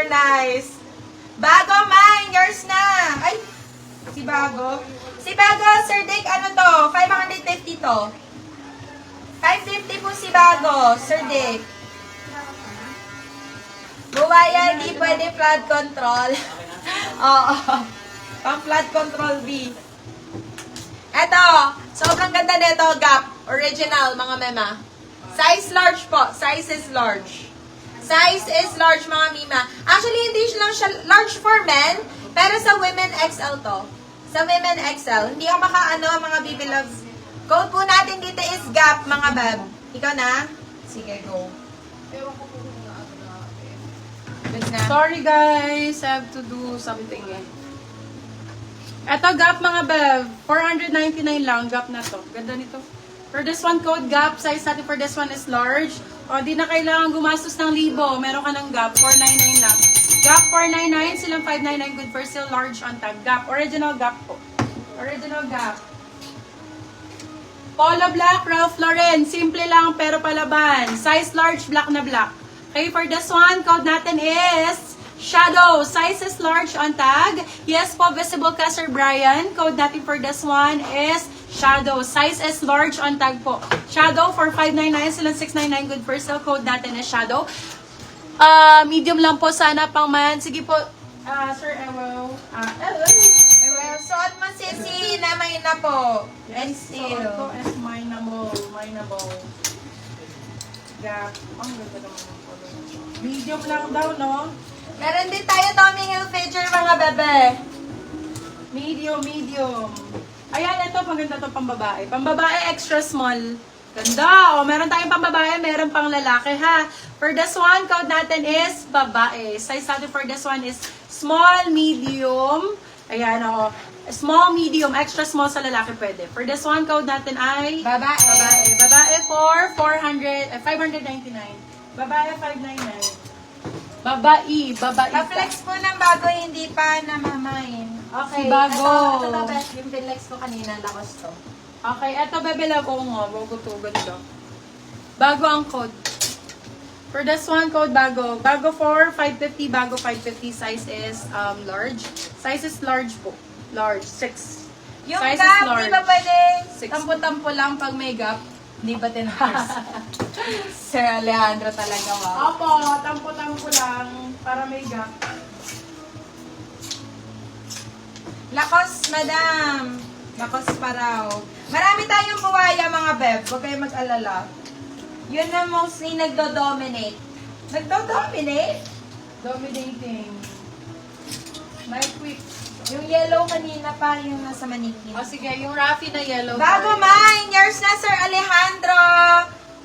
super nice. Bago, mine. Yours na. Ay, si Bago. Si Bago, Sir Dick, ano to? 550 to. 550 po si Bago, Sir Dick. Buwaya, hindi pwede flood control. Oo. Pang flood control B. Eto, sobrang ganda nito, Gap. Original, mga mema. Size large po. Size is large. Size is large, mga mima. Actually, hindi lang siya large for men, pero sa women XL to. Sa women XL. Hindi ako makaano, mga baby loves. Code po natin dito is Gap, mga bab. Ikaw na? Sige, go. Good na. Sorry guys, I have to do something eh. Eto, Gap mga bev. 499 lang, Gap na to. Ganda nito. For this one, code Gap. Size natin for this one is large. O, di na kailangan gumastos ng libo. Meron ka ng Gap. 499 lang. Gap 499, silang 599. Good for still large on tag. Gap. Original Gap po. Original Gap. Polo black, Ralph Lauren. Simple lang pero palaban. Size large, black na black. Okay, for this one, code natin is Shadow. Size is large on tag. Yes po, visible ka, Sir Brian. Code natin for this one is Shadow. Size is large on tag po. Shadow for 599, silang 699. Good for sale. Code natin is Shadow. Medium lang po sana pang man. Sige po, Sir Ewo. Suot mo, Sisi, na may na po. And still. Ito is mineable. Gap. Ang ganda naman ng polo. Medium lang daw, no? Meron din tayo Tommy Hilfiger, mga bebe. Medium. Ayan, ito, maganda to pang babae. Pang babae, extra small. Ganda. O, meron tayong pang babae, meron pang lalaki, ha? For this one, code natin is babae. Size natin for this one is small, medium. Ayan, o. Small, medium, extra small sa lalaki pwede. For this one, code natin ay Babae. Babae for 599. Babae, 599. Babae. Pa-flex po ng bago, hindi pa namamain. Okay, bago. Ito best, yung flex ko kanina, lakos to. Okay, eto bebe love ko nga. Bago to, ganda. Bago ang code. For this one, code bago. Bago for 550, bago 550. Size is large. Size is large po. Large, 6. Yung Size is gap, large. di ba pwede Six. tampo-tampo lang pag may gap? Di ba tinapos? Sir Alejandro talaga, wow. Opo, tampo-tampo lang para may gap. Lakos, madam. Lakos pa raw. Marami tayong buwaya, mga beb. Huwag kayong mag-alala. Yun na mostly nagdo-dominate. Nagdo-dominate? Dominating. My quick. Yung yellow kanina pa, yung nasa maniki. O sige, yung Raffy na yellow. Bago mine! Yours na, Sir Alejandro!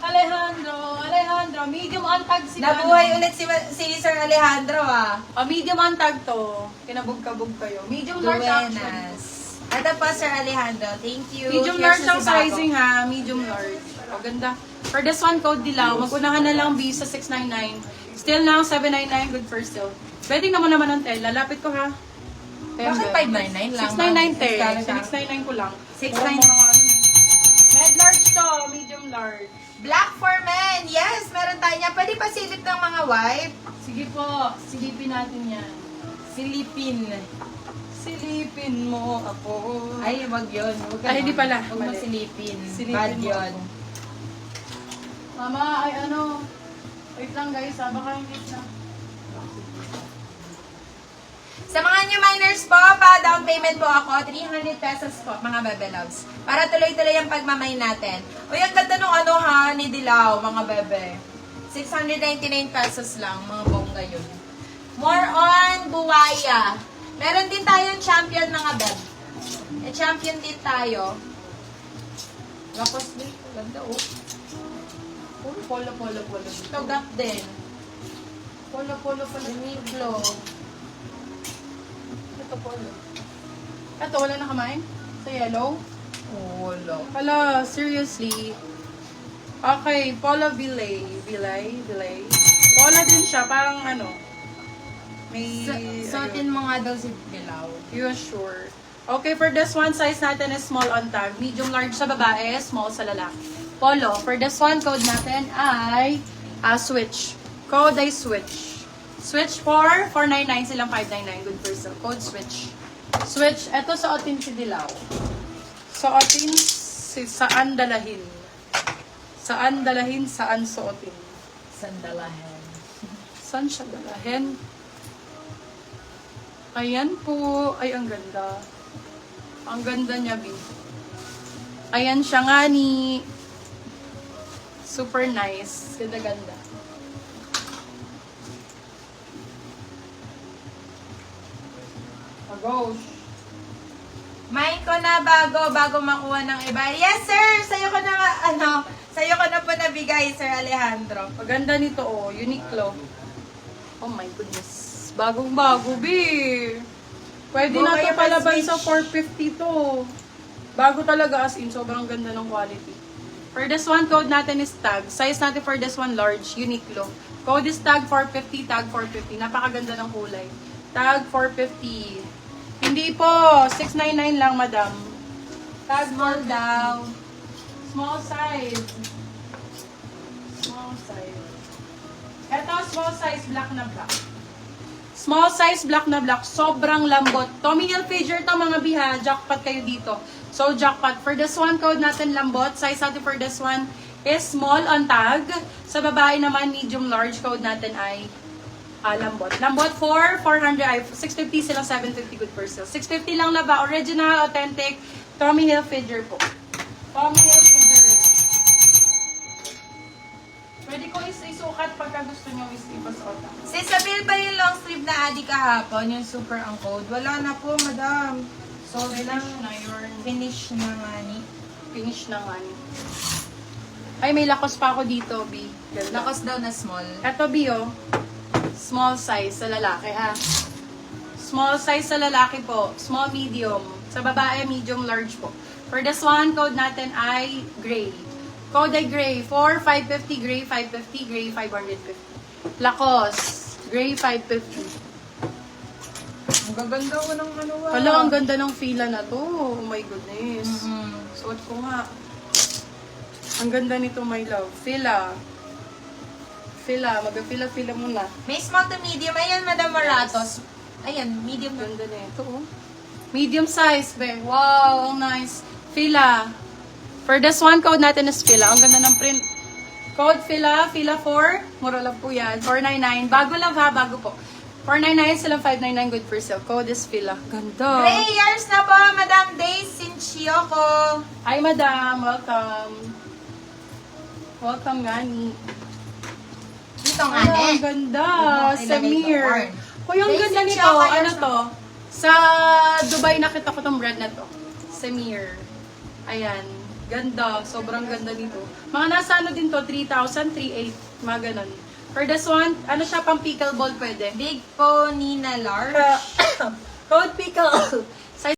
Alejandro, medium on tag si Nabuhay ulit si Sir Alejandro, ah. Medium on tag to. Kinabog-kabog kayo. Medium large action. Buenas. Ito po, Sir Alejandro. Thank you. Medium Yours large na ang si Bago. sizing ha. Medium large. O, ganda. For this one, code dilaw. Mag-unahan na lang B sa 699. Still now, 799. Good for still. Pwede naman ang tel. Lalapit ko ha. Bakit 599 lang? 699 te. 699 ko lang. 699. Med large to. Medium large. Black for men. Yes, meron tayo niya. Pwede pa silip ng mga wife. Sige po. Silipin natin yan. Silipin. Silipin mo ako. Ay, wag yun. Wag Ay, hindi pala. Huwag mo Mali. silipin. Silipin Bad mo yun. ako. Mama, ay ano. Wait lang guys ha. Baka hindi na. Sa mga new miners po, pa-down payment po ako, 300 pesos po, mga bebe loves. Para tuloy-tuloy ang pagmamay natin. O yung ganda nung ano ha, ni Dilaw, mga bebe. 699 pesos lang, mga bongga yun. More on buwaya. Meron din tayong champion, mga bebe. Champion din tayo. Lapos din. Ganda oh. Polo. Ito gap din. Polo. Uniqlo. Ito polo. Ito, wala na kamain? Sa yellow? Wala. Hala, seriously. Okay, polo Bilay. Polo din siya, parang ano. May... Suotin mo nga daw si Dilaw. You sure? Okay, for this one, size natin is small on tag. Medium large sa babae, small sa lalaki. Polo. For this one, code natin ay switch. Code ay switch. Switch 4, 499 silang 599. Good for sale. Code switch. Switch. Ito suotin si Dilaw. Suotin si saan dalahin. Saan dalahin, saan suotin. Sandalahan. Saan siya dalahin? Ayan po. Ay, ang ganda. Ang ganda niya, B. Ayan siya nga ni. Super nice. Ganda-ganda. Gosh. May ko na bago makuha ng iba. Yes, sir! Sa'yo ko na po nabigay, Sir Alejandro. Maganda nito, oh. Uniqlo. Oh my goodness. Bagong-bago, B. Pwede na ito palaban sa 450 to. Bago talaga as in. Sobrang ganda ng quality. For this one, code natin is tag. Size natin for this one, large. Uniqlo. Code is tag 450, tag 450. Napakaganda ng kulay. Tag 450. Hindi po. 699 lang, madam. Tag Small daw. Small size. Small size. Ito, small size, black na black. Small size, black na black. Sobrang lambot. Tommy Hilfiger to, mga biha. Jackpot kayo dito. So, jackpot. For this one, code natin lambot. Size natin for this one is small on tag. Sa babae naman, medium large. Code natin ay lambot. Lambot for 400, ay 650 silang 750 good for sale. 650 lang na ba? Original, authentic, Tommy Hilfiger po. Tommy Hilfiger. Pwede ko isukat pagka gusto nyo ipasuot. Si Sabil ba yung long sleeve na adi kahapon? Yung super ang code? Wala na po, madam. So, Finish na yun. finish na nga ni. Finish na nga ni. Ay, may lakos pa ako dito, B. Ganda. Lakos daw na small. Eto, B, oh. Small size sa lalaki, ha? Small size sa lalaki po. Small, medium. Sa babae, medium, large po. For this one, code natin ay gray. Code ay gray. 4, 550, gray, 550, gray, 550. Lakos. Gray, 550. Ang gaganda ko ng ano ah. Hala, ang ganda ng fila na to. Oh my goodness. Suot ko nga. Ang ganda nito, my love. Fila. Fila. Mag-fila-fila muna. May small to medium. Ayan, Madam Moratos. Ayan, medium na. Ganda na ito, oh. Medium size, be. Wow, ang nice. Fila. For this one, code natin is Fila. Ang ganda ng print. Code Fila. Fila 4. Mura lang po yan. 499. Bago lang ha, bago po. 499 silang 599 good for sale. Code is Fila. Ganda. Gray years na po, Madam Days Sinchioko. Hi, madam. Welcome. Welcome, Gani. Dito nga, Ano, eh. ang ganda. Ilagay ito, Samir. Warren. Kuya, ang ganda Basic nito. siya, kaya Ano siya. to? Sa Dubai nakita ko tong brand na to. Samir. Ayan. Ganda. Sobrang ganda nito. Mga nasa ano din to? 3,000, 3,800. Mga ganun. For this one, ano siya pang pickleball pwede? Big Pony na large. Code pickle.